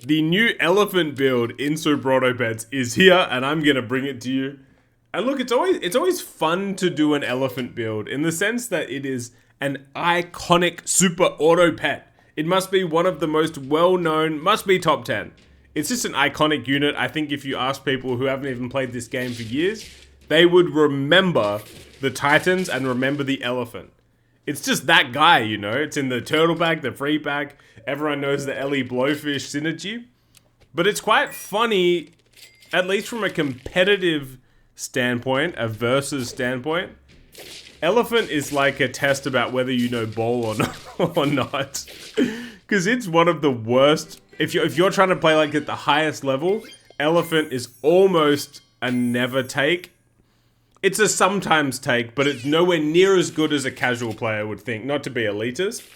The new elephant build in Super Auto Pets is here, and I'm gonna bring it to you. And look, it's always fun to do an elephant build in the sense that it is an iconic Super Auto Pet. It must be one of the most well-known, must be top 10. It's just an iconic unit. I think if you ask people who haven't even played this game for years, they would remember the Titans and remember the elephant. It's just that guy, you know. It's in the turtle pack, the free pack. Everyone knows the Ellie Blowfish synergy. But it's quite funny, at least from a competitive standpoint, a versus standpoint. Elephant is like a test about whether you know ball or not. Or not. Because it's one of the worst. If you're trying to play like at the highest level, Elephant is almost a never take. It's a sometimes take, but it's nowhere near as good as a casual player would think. Not to be elitist.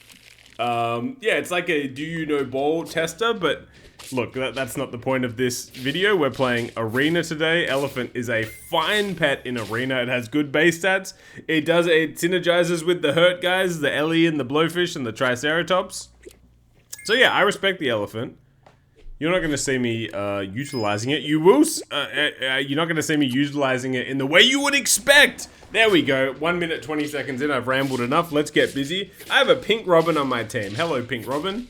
Yeah, it's like a do you know ball tester, but look, that's not the point of this video. We're playing Arena today. Elephant is a fine pet in Arena. It has good base stats. It synergizes with the hurt guys, the Ellie and the Blowfish and the Triceratops. So yeah, I respect the Elephant. You're not going to see me utilizing it. You will. You're not going to see me utilizing it in the way you would expect. There we go. 1 minute, 20 seconds in. I've rambled enough. Let's get busy. I have a Pink Robin on my team. Hello, Pink Robin.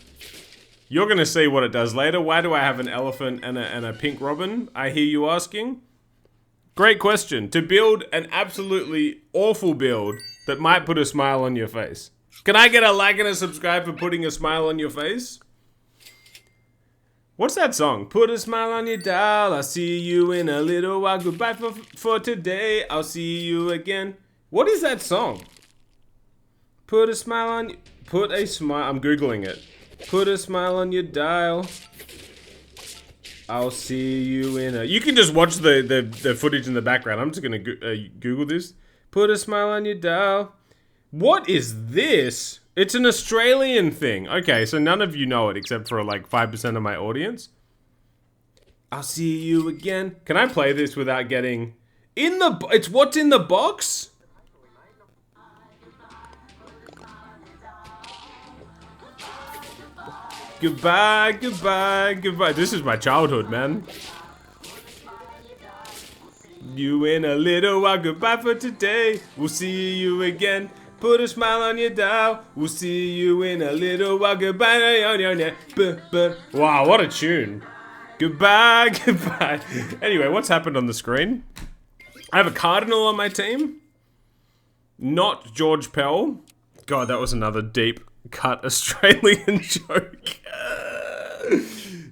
You're going to see what it does later. Why do I have an elephant and a Pink Robin? I hear you asking. Great question. To build an absolutely awful build that might put a smile on your face. Can I get a like and a subscribe for putting a smile on your face? What's that song? Put a smile on your dial. I'll see you in a little while. Goodbye for today. I'll see you again. What is that song? Put a smile on... Put a smile... I'm Googling it. Put a smile on your dial. I'll see you in a... You can just watch the footage in the background. I'm just going to Google this. Put a smile on your dial. What is this? It's an Australian thing. Okay, so none of you know it except for like 5% of my audience. I'll see you again. Can I play this without getting... It's what's in the box? Goodbye, goodbye, goodbye. This is my childhood, man. You in a little while. Goodbye for today. We'll see you again. Put a smile on your dial. We'll see you in a little while. Goodbye. Wow, what a tune. Goodbye, goodbye. Anyway, what's happened on the screen? I have a Cardinal on my team. Not George Pell. God, that was another deep cut Australian joke.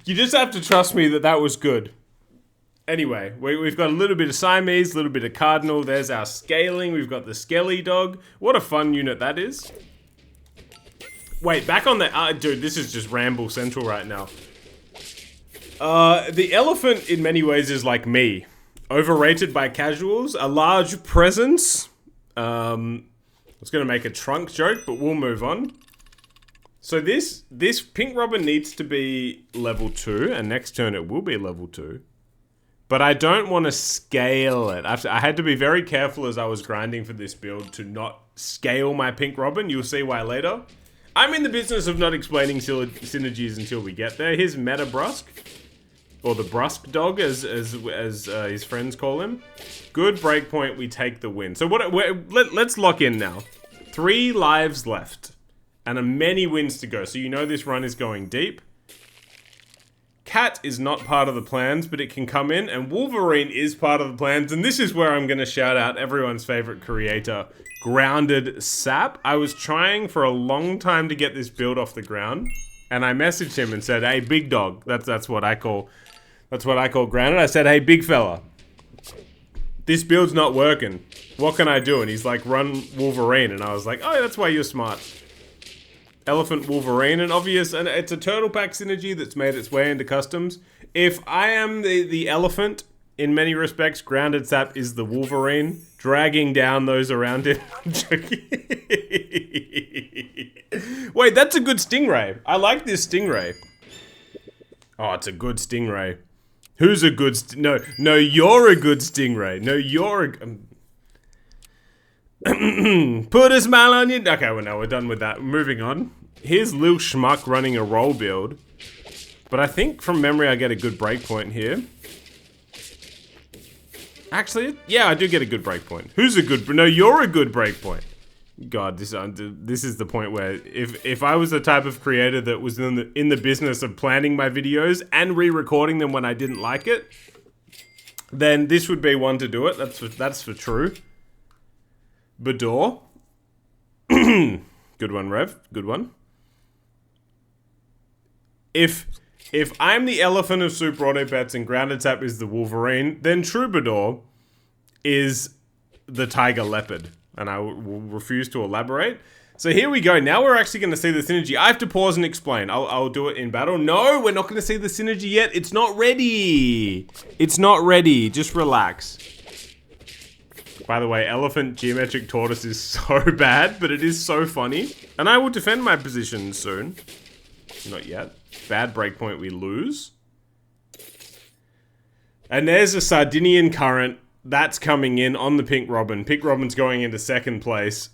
You just have to trust me that was good. Anyway, we've got a little bit of Siamese, a little bit of Cardinal. There's our scaling. We've got the Skelly Dog. What a fun unit that is. Wait, back on the... dude, this is just Ramble Central right now. The elephant, in many ways, is like me. Overrated by casuals. A large presence. I was going to make a trunk joke, but we'll move on. So this Pink Robin needs to be level 2, and next turn it will be level 2. But I don't want to scale it. I had to be very careful as I was grinding for this build to not scale my Pink Robin. You'll see why later. I'm in the business of not explaining synergies until we get there. Here's Meta Brusque. Or the Brusque Dog, as his friends call him. Good breakpoint, we take the win. So let's lock in now. 3 lives left. And many wins to go. So you know this run is going deep. Cat is not part of the plans, but it can come in, and Wolverine is part of the plans, and this is where I'm going to shout out everyone's favorite creator, Grounded Sap. I was trying for a long time to get this build off the ground, and I messaged him and said, "Hey, big dog," that's what I call Grounded. I said, "Hey, big fella, this build's not working. What can I do?" And he's like, "Run Wolverine," and I was like, "Oh, that's why you're smart." Elephant Wolverine, and it's a turtle pack synergy that's made its way into customs. If I am the elephant, in many respects, Grounded Sap is the Wolverine, dragging down those around him. I'm joking. Wait, that's a good Stingray. I like this Stingray. Oh, it's a good Stingray. Who's a good No, you're a good Stingray. No, you're a... Put a smile on you. Okay, well, no, we're done with that. Moving on. Here's Lil Schmuck running a roll build. But I think from memory I get a good breakpoint here. Actually, yeah, I do get a good breakpoint. Who's a good... No, you're a good breakpoint. God, this is the point where if I was the type of creator that was in the business of planning my videos and re-recording them when I didn't like it, then this would be one to do it. That's for true. Bador. Good one, Rev. Good one. If I'm the elephant of Super Auto Bets and Grounded Tap is the Wolverine, then Troubadour is the Tiger Leopard. And I will refuse to elaborate. So here we go. Now we're actually going to see the synergy. I have to pause and explain. I'll do it in battle. No, we're not going to see the synergy yet. It's not ready. It's not ready. Just relax. By the way, Elephant Geometric Tortoise is so bad, but it is so funny. And I will defend my position soon. Not yet. Bad breakpoint, we lose. And there's a Sardinian Current. That's coming in on the Pink Robin. Pink Robin's going into second place.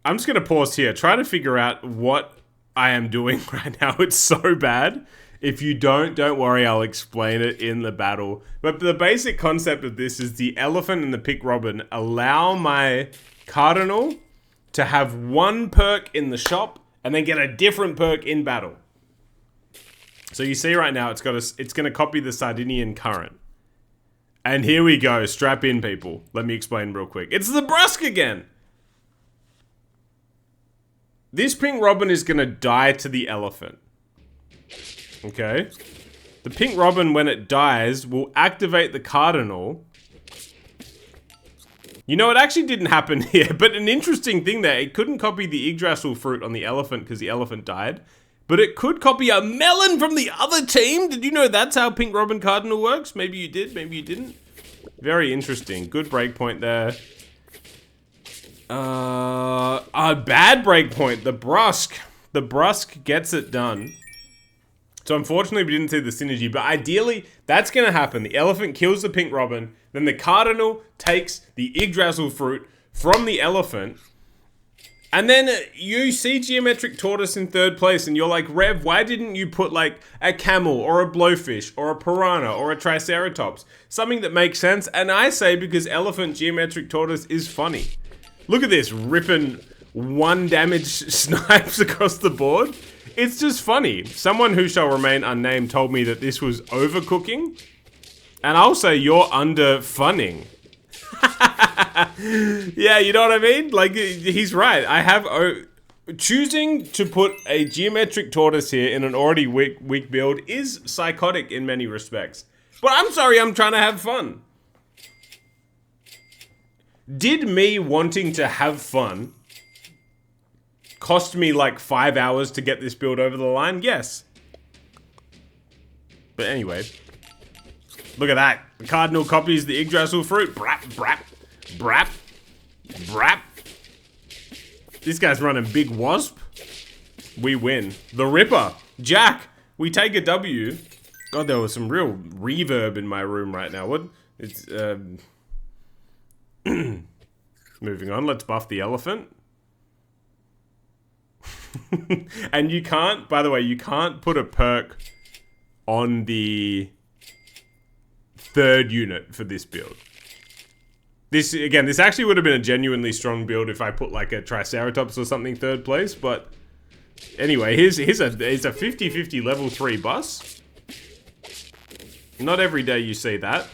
I'm just going to pause here. Try to figure out what I am doing right now. It's so bad. If you don't worry. I'll explain it in the battle. But the basic concept of this is the Elephant and the Pink Robin allow my Cardinal to have one perk in the shop and then get a different perk in battle. So you see right now, it's going to copy the Sardinian Current. And here we go. Strap in, people. Let me explain real quick. It's the Brusque again. This Pink Robin is going to die to the Elephant. Okay. The Pink Robin, when it dies, will activate the Cardinal. You know, it actually didn't happen here, but an interesting thing there, it couldn't copy the Yggdrasil fruit on the Elephant because the Elephant died. But it could copy a melon from the other team. Did you know that's how Pink Robin Cardinal works? Maybe you did, maybe you didn't. Very interesting. Good breakpoint there. A bad breakpoint. The Brusque. The Brusque gets it done. So unfortunately we didn't see the synergy, but ideally that's going to happen. The Elephant kills the Pink Robin, then the Cardinal takes the Yggdrasil fruit from the Elephant. And then you see Geometric Tortoise in third place and you're like, Rev, why didn't you put like a camel or a blowfish or a piranha or a triceratops? Something that makes sense. And I say because Elephant Geometric Tortoise is funny. Look at this, ripping 1 damage snipes across the board. It's just funny. Someone who shall remain unnamed told me that this was overcooking. And I'll say you're under-funning. Yeah, you know what I mean? Like, he's right. I have... choosing to put a Geometric Tortoise here in an already weak build is psychotic in many respects. But I'm sorry, I'm trying to have fun. Did me wanting to have fun cost me like 5 hours to get this build over the line? Yes. But anyway. Look at that. The Cardinal copies the Yggdrasil fruit. Brap, brap, brap, brap. This guy's running Big Wasp. We win. The Ripper. Jack. We take a W. God, there was some real reverb in my room right now. What? It's, moving on. Let's buff the Elephant. And you can't, by the way, you can't put a perk on the third unit for this build. This, again, this actually would have been a genuinely strong build if I put like a Triceratops or something third place, but anyway, here's a 50-50 level 3 bus. Not every day you see that.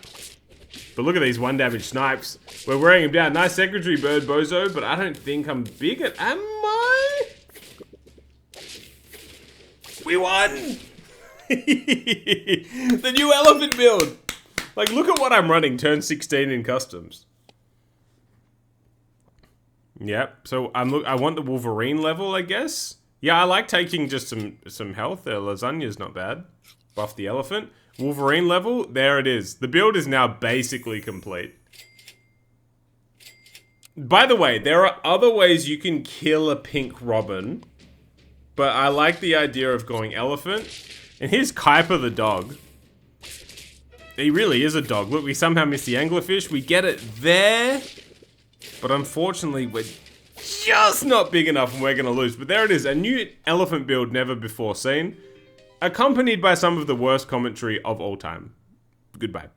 But look at these 1 damage snipes. We're wearing him down. Nice secretary bird, Bozo, but I don't think I'm big at... Am I? We won! The new elephant build! Like, look at what I'm running, turn 16 in customs. Yep, so I want the Wolverine level, I guess. Yeah, I like taking just some health. Lasagna's not bad. Buff the Elephant. Wolverine level, there it is. The build is now basically complete. By the way, there are other ways you can kill a Pink Robin, but I like the idea of going Elephant. And here's Kuiper the dog. He really is a dog. Look, we somehow missed the anglerfish. We get it there, but unfortunately, we're just not big enough and we're going to lose. But there it is, a new elephant build never before seen. accompanied by some of the worst commentary of all time. Goodbye.